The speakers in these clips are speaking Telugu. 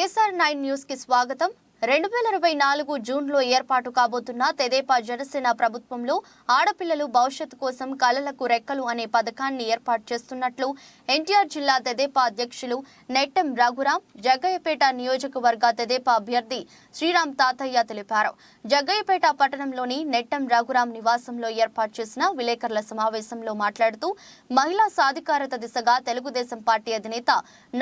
KSR9 న్యూస్ కి స్వాగతం. 2024 జూన్లో ఏర్పాటు కాబోతున్న తెదేపా జనసేన ప్రభుత్వంలో ఆడపిల్లలు భవిష్యత్తు కోసం కలలకు రెక్కలు అనే పథకాన్ని ఏర్పాటు చేస్తున్నట్లు ఎన్టీఆర్ జిల్లా తెదేపా అధ్యక్షులు నెట్టెం రఘురాం జగ్గయ్యపేట నియోజకవర్గ తెదేపా అభ్యర్థి శ్రీరామ్ తాతయ్య తెలిపారు. జగ్గయ్యపేట పట్టణంలోని నెట్టెం రఘురాం నివాసంలో ఏర్పాటు చేసిన విలేకరుల సమావేశంలో మాట్లాడుతూ మహిళా సాధికారత దిశగా తెలుగుదేశం పార్టీ అధినేత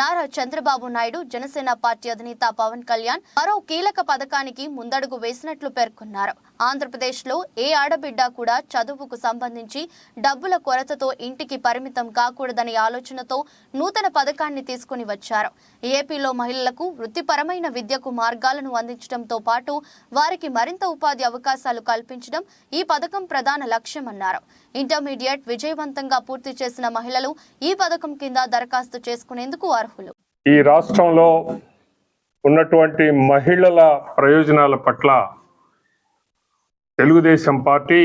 నారా చంద్రబాబు నాయుడు, జనసేన పార్టీ అధినేత పవన్ కళ్యాణ్ మరో కీలక పథకానికి ముందడుగు వేసినట్లు పేర్కొన్నారు. ఆంధ్రప్రదేశ్లో ఏ ఆడబిడ్డ కూడా చదువుకు సంబంధించి డబ్బుల కొరతతో ఇంటికి పరిమితం కాకూడదనే ఆలోచనతో నూతన పథకాన్ని తీసుకుని వచ్చారు. ఏపీలో మహిళలకు వృత్తిపరమైన విద్యకు మార్గాలను అందించడంతో పాటు వారికి మరింత ఉపాధి అవకాశాలు కల్పించడం ఈ పథకం ప్రధాన లక్ష్యమన్నారు. ఇంటర్మీడియట్ విజయవంతంగా పూర్తి చేసిన మహిళలు ఈ పథకం కింద దరఖాస్తు చేసుకునేందుకు అర్హులు. ఈ రాష్ట్రంలో ఉన్నటువంటి మహిళల ప్రయోజనాల పట్ల తెలుగుదేశం పార్టీ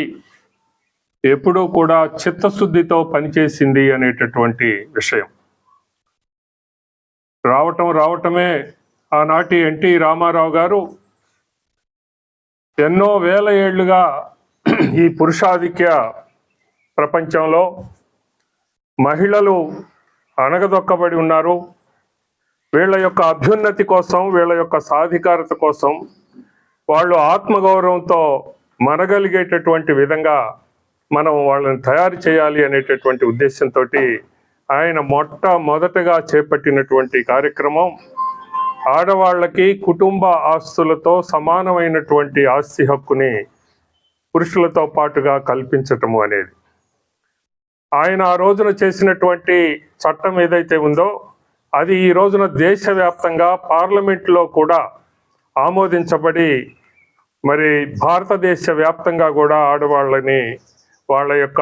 ఎప్పుడూ కూడా చిత్తశుద్ధితో పనిచేసింది అనేటటువంటి విషయం రావటమే ఆనాటి ఎన్టీ రామారావు గారు ఎన్నో వేల ఏళ్లుగా ఈ పురుషాధిక్య ప్రపంచంలో మహిళలు అణగదొక్కబడి ఉన్నారు, వీళ్ళ యొక్క అభ్యున్నతి కోసం, వీళ్ళ యొక్క సాధికారత కోసం వాళ్ళు ఆత్మగౌరవంతో మనగలిగేటటువంటి విధంగా మనం వాళ్ళని తయారు చేయాలి అనేటటువంటి ఉద్దేశంతో ఆయన మొట్టమొదటగా చేపట్టినటువంటి కార్యక్రమం ఆడవాళ్ళకి కుటుంబ ఆస్తులతో సమానమైనటువంటి ఆస్తి హక్కుని పురుషులతో పాటుగా కల్పించటము అనేది. ఆయన ఆ రోజున చేసినటువంటి చట్టం ఏదైతే ఉందో అది ఈ రోజున దేశవ్యాప్తంగా పార్లమెంట్లో కూడా ఆమోదించబడి మరి భారతదేశ వ్యాప్తంగా కూడా ఆడవాళ్ళని వాళ్ళ యొక్క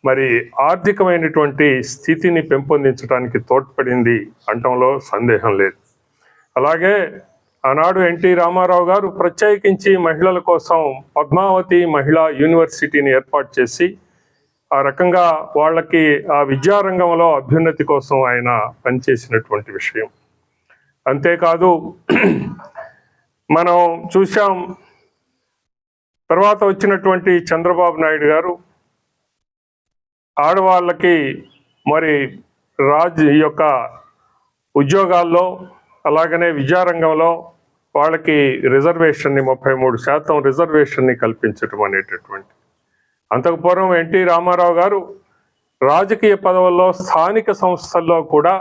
మరి ఆర్థికమైనటువంటి స్థితిని పెంపొందించడానికి తోడ్పడింది అనటంలో సందేహం లేదు. అలాగే ఆనాడు ఎన్టీ రామారావు గారు ప్రత్యేకించి మహిళల కోసం పద్మావతి మహిళా యూనివర్సిటీని ఏర్పాటు చేసి ఆ రకంగా వాళ్ళకి ఆ విద్యారంగంలో అభ్యున్నతి కోసం ఆయన పనిచేసినటువంటి విషయం. అంతేకాదు మనం చూసాం, తర్వాత వచ్చినటువంటి చంద్రబాబు నాయుడు గారు ఆడవాళ్ళకి మరి యొక్క ఉద్యోగాల్లో అలాగనే విద్యారంగంలో వాళ్ళకి రిజర్వేషన్ని 33% రిజర్వేషన్ని కల్పించడం అనేటటువంటి. అంతకుపూర్వం ఎన్టీ రామారావు గారు రాజకీయ పదవుల్లో స్థానిక సంస్థల్లో కూడా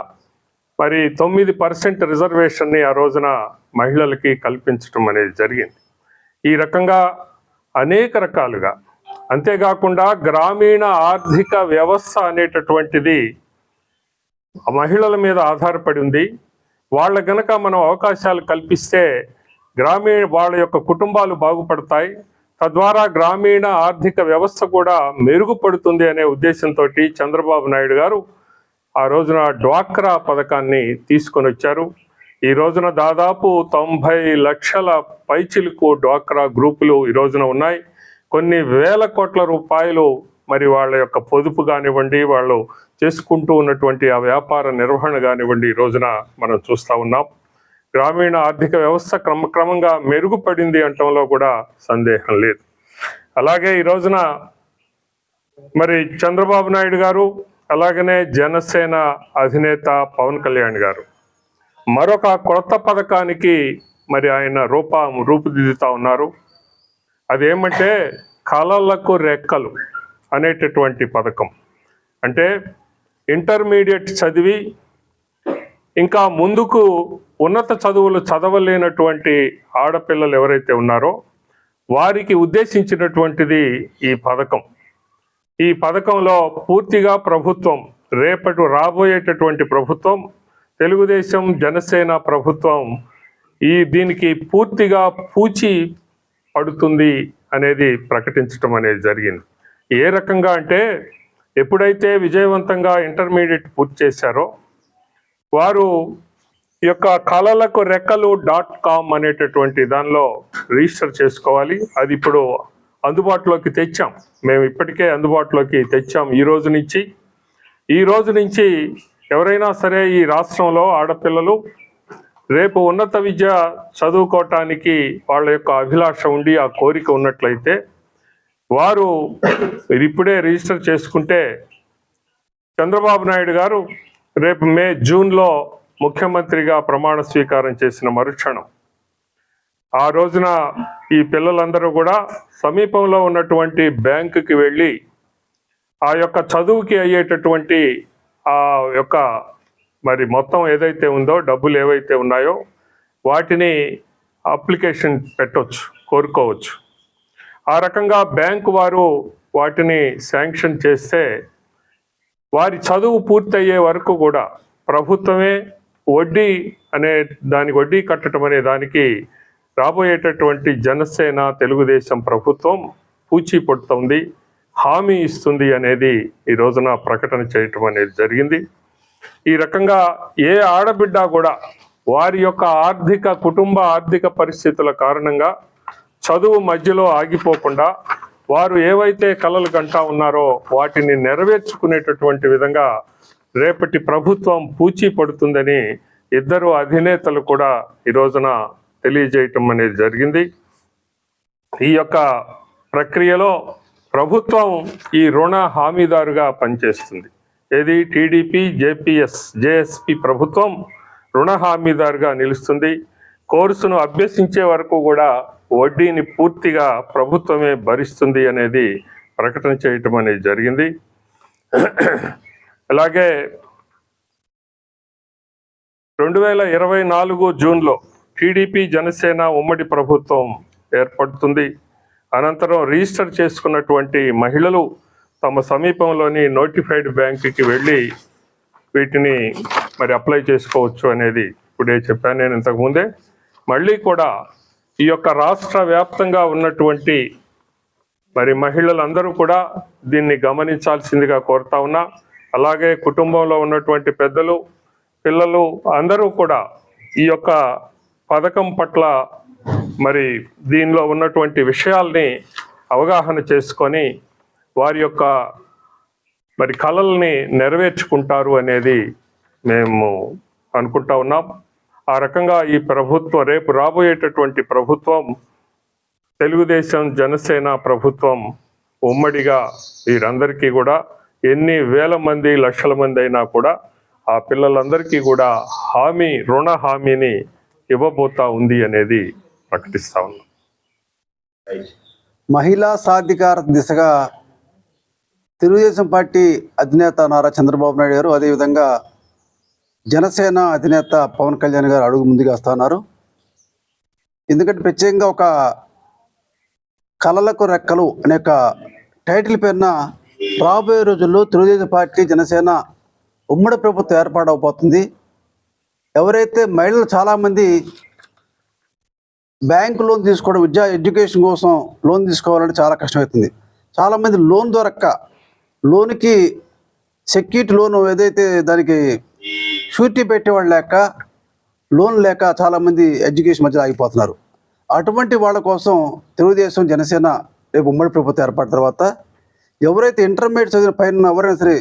మరి 9% రిజర్వేషన్ని ఆ రోజున మహిళలకి కల్పించడం అనేది జరిగింది. ఈ రకంగా అనేక రకాలుగా, అంతేకాకుండా గ్రామీణ ఆర్థిక వ్యవస్థ అనేటటువంటిది మహిళల మీద ఆధారపడి ఉంది. వాళ్ళ గనక మనం అవకాశాలు కల్పిస్తే వాళ్ళ యొక్క కుటుంబాలు బాగుపడతాయి, తద్వారా గ్రామీణ ఆర్థిక వ్యవస్థ కూడా మెరుగుపడుతుంది అనే ఉద్దేశంతో చంద్రబాబు నాయుడు గారు ఆ రోజున డ్వాక్రా పథకాన్ని తీసుకొని వచ్చారు. ఈ రోజున దాదాపు 90 లక్షల పైచిలకు డ్వాక్రా గ్రూపులు ఈ రోజున ఉన్నాయి. కొన్ని వేల కోట్ల రూపాయలు మరి వాళ్ళ యొక్క పొదుపు కానివ్వండి, వాళ్ళు చేసుకుంటూ ఉన్నటువంటి ఆ వ్యాపార నిర్వహణ కానివ్వండి ఈ రోజున మనం చూస్తూ ఉన్నాం. గ్రామీణ ఆర్థిక వ్యవస్థ క్రమక్రమంగా మెరుగుపడింది అనటంలో కూడా సందేహం లేదు. అలాగే ఈ రోజున మరి చంద్రబాబు నాయుడు గారు అలాగనే జనసేన అధినేత పవన్ కళ్యాణ్ గారు మరొక కొత్త పథకానికి మరి ఆయన రూపుదిద్దుతా ఉన్నారు. అదేమంటే కలలకు రెక్కలు అనేటటువంటి పథకం. అంటే ఇంటర్మీడియట్ చదివి ఇంకా ముందుకు ఉన్నత చదువులు చదవలేనటువంటి ఆడపిల్లలు ఎవరైతే ఉన్నారో వారికి ఉద్దేశించినటువంటిది ఈ పథకం. ఈ పథకంలో పూర్తిగా ప్రభుత్వం, రాబోయేటటువంటి ప్రభుత్వం తెలుగుదేశం జనసేన ప్రభుత్వం దీనికి పూర్తిగా పూచి పడుతుంది అనేది ప్రకటించడం అనేది జరిగింది. ఏ రకంగా అంటే ఎప్పుడైతే విజయవంతంగా ఇంటర్మీడియట్ పూర్తి చేశారో వారు యొక్క కలలకు రెక్కలు .com అనేటటువంటి దానిలో రిజిస్టర్ చేసుకోవాలి. అది ఇప్పుడు అందుబాటులోకి తెచ్చాం, మేము ఇప్పటికే అందుబాటులోకి తెచ్చాం. ఈ రోజు నుంచి ఎవరైనా సరే ఈ రాష్ట్రంలో ఆడపిల్లలు రేపు ఉన్నత విద్య చదువుకోవటానికి వాళ్ళ యొక్క అభిలాష ఉండి ఆ కోరిక ఉన్నట్లయితే వారు ఇప్పుడే రిజిస్టర్ చేసుకుంటే చంద్రబాబు నాయుడు గారు రేపు జూన్లో ముఖ్యమంత్రిగా ప్రమాణ స్వీకారం చేసిన మరుక్షణం ఆ రోజున ఈ పిల్లలందరూ కూడా సమీపంలో ఉన్నటువంటి బ్యాంకుకి వెళ్ళి ఆ యొక్క చదువుకి అయ్యేటటువంటి ఆ యొక్క మరి మొత్తం ఏదైతే ఉందో డబ్బులు ఏవైతే ఉన్నాయో వాటిని అప్లికేషన్ పెట్టవచ్చు, కోరుకోవచ్చు. ఆ రకంగా బ్యాంకు వారు వాటిని శాంక్షన్ చేస్తే వారి చదువు పూర్తయ్యే వరకు కూడా ప్రభుత్వమే వడ్డీ వడ్డీ కట్టడం అనే దానికి రాబోయేటటువంటి జనసేన తెలుగుదేశం ప్రభుత్వం పూచీ పడుతుంది, హామీ ఇస్తుంది అనేది ఈ రోజున ప్రకటన చేయటం అనేది జరిగింది. ఈ రకంగా ఏ ఆడబిడ్డ కూడా వారి యొక్క కుటుంబ ఆర్థిక పరిస్థితుల కారణంగా చదువు మధ్యలో ఆగిపోకుండా వారు ఏవైతే కలలు కంటా ఉన్నారో వాటిని నెరవేర్చుకునేటటువంటి విధంగా రేపటి ప్రభుత్వం పూచీ పడుతుందని ఇద్దరు అధినేతలు కూడా ఈ రోజున తెలియజేయటం అనేది జరిగింది. ఈ యొక్క ప్రక్రియలో ప్రభుత్వం ఈ రుణ హామీదారుగా పనిచేస్తుంది. ఏది టీడీపీ జేఎస్పీ ప్రభుత్వం రుణ హామీదారుగా నిలుస్తుంది. కోర్సును అభ్యసించే వరకు కూడా వడ్డీని పూర్తిగా ప్రభుత్వమే భరిస్తుంది అనేది ప్రకటన చేయటం అనేది జరిగింది. అలాగే 2024 జూన్లో టీడీపీ జనసేన ఉమ్మడి ప్రభుత్వం ఏర్పడుతుంది. అనంతరం రిజిస్టర్ చేసుకున్నటువంటి మహిళలు తమ సమీపంలోని నోటిఫైడ్ బ్యాంకుకి వెళ్ళి వీటిని మరి అప్లై చేసుకోవచ్చు అనేది ఇప్పుడే చెప్పాను నేను ఇంతకుముందే. మళ్ళీ కూడా ఈ యొక్క రాష్ట్ర వ్యాప్తంగా ఉన్నటువంటి మరి మహిళలందరూ కూడా దీన్ని గమనించాల్సిందిగా కోరుతా ఉన్నా. అలాగే కుటుంబంలో ఉన్నటువంటి పెద్దలు, పిల్లలు అందరూ కూడా ఈ యొక్క పథకం పట్ల మరి దీనిలో ఉన్నటువంటి విషయాల్ని అవగాహన చేసుకొని వారి యొక్క మరి కలల్ని నెరవేర్చుకుంటారు అనేది మేము అనుకుంటా ఉన్నాం. ఆ రకంగా ఈ ప్రభుత్వం రేపు రాబోయేటటువంటి ప్రభుత్వం తెలుగుదేశం జనసేన ప్రభుత్వం ఉమ్మడిగా వీరందరికీ కూడా ఎన్ని వేల మంది లక్షల మంది అయినా కూడా ఆ పిల్లలందరికీ కూడా రుణ హామీని ఇవ్వబోతా ఉంది అనేది ప్రకటిస్తా ఉన్నాం. మహిళా సాధికార దిశగా తెలుగుదేశం పార్టీ అధినేత నారా చంద్రబాబు నాయుడు గారు, అదేవిధంగా జనసేన అధినేత పవన్ కళ్యాణ్ గారు అడుగు ముందుగా వస్తున్నారు. ఎందుకంటే ప్రత్యేకంగా ఒక కలలకు రెక్కలు అనే ఒక టైటిల్ పేరున రాబోయే రోజుల్లో తెలుగుదేశం పార్టీ జనసేన ఉమ్మడి ప్రభుత్వం ఏర్పాటవబోతుంది. ఎవరైతే మహిళలు చాలామంది బ్యాంకు లోన్ తీసుకోవడం, ఎడ్యుకేషన్ కోసం లోన్ తీసుకోవాలంటే చాలా కష్టమవుతుంది. చాలామంది లోన్ దొరక్క, లోన్కి సెక్యూరిటీ లోన్ ఏదైతే దానికి షూరిటీ పెట్టేవాళ్ళు లేక, లోన్ లేక చాలామంది ఎడ్యుకేషన్ మధ్య ఆగిపోతున్నారు. అటువంటి వాళ్ళ కోసం తెలుగుదేశం జనసేన రేపు ఉమ్మడి ప్రభుత్వం ఏర్పడిన తర్వాత ఎవరైతే ఇంటర్మీడియట్ చదివిన పైన ఎవరైనా సరే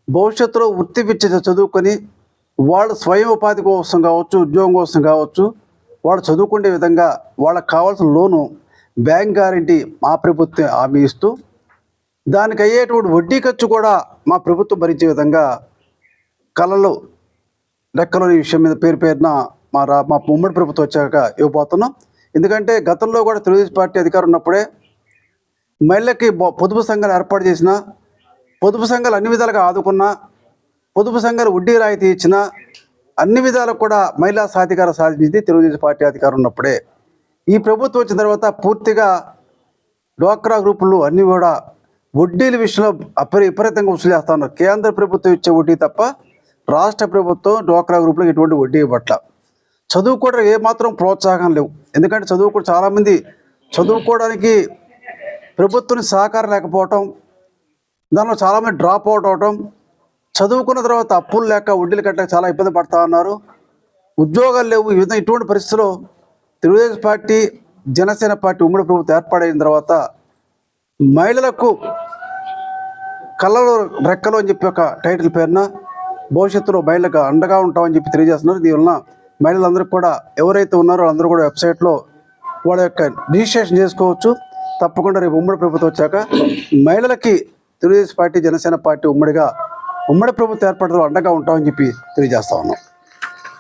భవిష్యత్తులో వృత్తి విద్య చదువుకొని వాళ్ళు స్వయం ఉపాధి కోసం కావచ్చు, ఉద్యోగం కోసం కావచ్చు, వాళ్ళు చదువుకునే విధంగా వాళ్ళకి కావాల్సిన లోను బ్యాంక్ గ్యారంటీ మా ప్రభుత్వం హామీ ఇస్తూ దానికి అయ్యేటువంటి వడ్డీ ఖర్చు కూడా మా ప్రభుత్వం భరించే విధంగా కళలు రెక్కలు ఈ విషయం మీద పేరున మా ఉమ్మడి ప్రభుత్వం వచ్చాక ఇవ్వబోతున్నాం. ఎందుకంటే గతంలో కూడా తెలుగుదేశం పార్టీ అధికారం ఉన్నప్పుడే మహిళలకి పొదుపు సంఘాలు ఏర్పాటు చేసిన, పొదుపు సంఘాలు అన్ని విధాలుగా ఆదుకున్నా, పొదుపు సంఘాలు వడ్డీ రాయితీ ఇచ్చిన, అన్ని విధాలకు కూడా మహిళా సాధికారం సాధించింది తెలుగుదేశం పార్టీ అధికారం ఉన్నప్పుడే. ఈ ప్రభుత్వం వచ్చిన తర్వాత పూర్తిగా డ్వాక్రా గ్రూపులు అన్నీ కూడా వడ్డీల విషయంలో విపరీతంగా వసూలు చేస్తా ఉన్నారు. కేంద్ర ప్రభుత్వం ఇచ్చే వడ్డీ తప్ప రాష్ట్ర ప్రభుత్వం డ్వాక్రా గ్రూపులకు ఎటువంటి వడ్డీ ఇవ్వట్ల. చదువుకోవడం ఏమాత్రం ప్రోత్సాహం లేవు. ఎందుకంటే చాలామంది చదువుకోవడానికి ప్రభుత్వం సహకారం లేకపోవటం, దానిలో చాలామంది డ్రాప్ అవుట్ అవటం, చదువుకున్న తర్వాత అప్పులు లేక వడ్డీలు కట్టలేక చాలా ఇబ్బంది పడతా ఉన్నారు. ఉద్యోగాలు లేవు. ఈ విధంగా ఇటువంటి పరిస్థితుల్లో తెలుగుదేశం పార్టీ జనసేన పార్టీ ఉమ్మడి ప్రభుత్వం ఏర్పాటైన తర్వాత మహిళలకు కళ్ళలో రెక్కలు అని చెప్పి ఒక టైటిల్ పేరున భవిష్యత్తులో మహిళలకు అండగా ఉంటామని చెప్పి తెలియజేస్తున్నారు. దీనివల్ల మహిళలందరికీ కూడా ఎవరైతే ఉన్నారో వాళ్ళందరూ కూడా వెబ్సైట్లో వాళ్ళ యొక్క రిజిస్ట్రేషన్ చేసుకోవచ్చు. తప్పకుండా రేపు ఉమ్మడి ప్రభుత్వం వచ్చాక మహిళలకి తెలుగుదేశం పార్టీ, జనసేన పార్టీ ఉమ్మడి ప్రభుత్వం ఏర్పడడంలో అండగా ఉంటామని చెప్పి తెలియజేస్తా ఉన్నాం.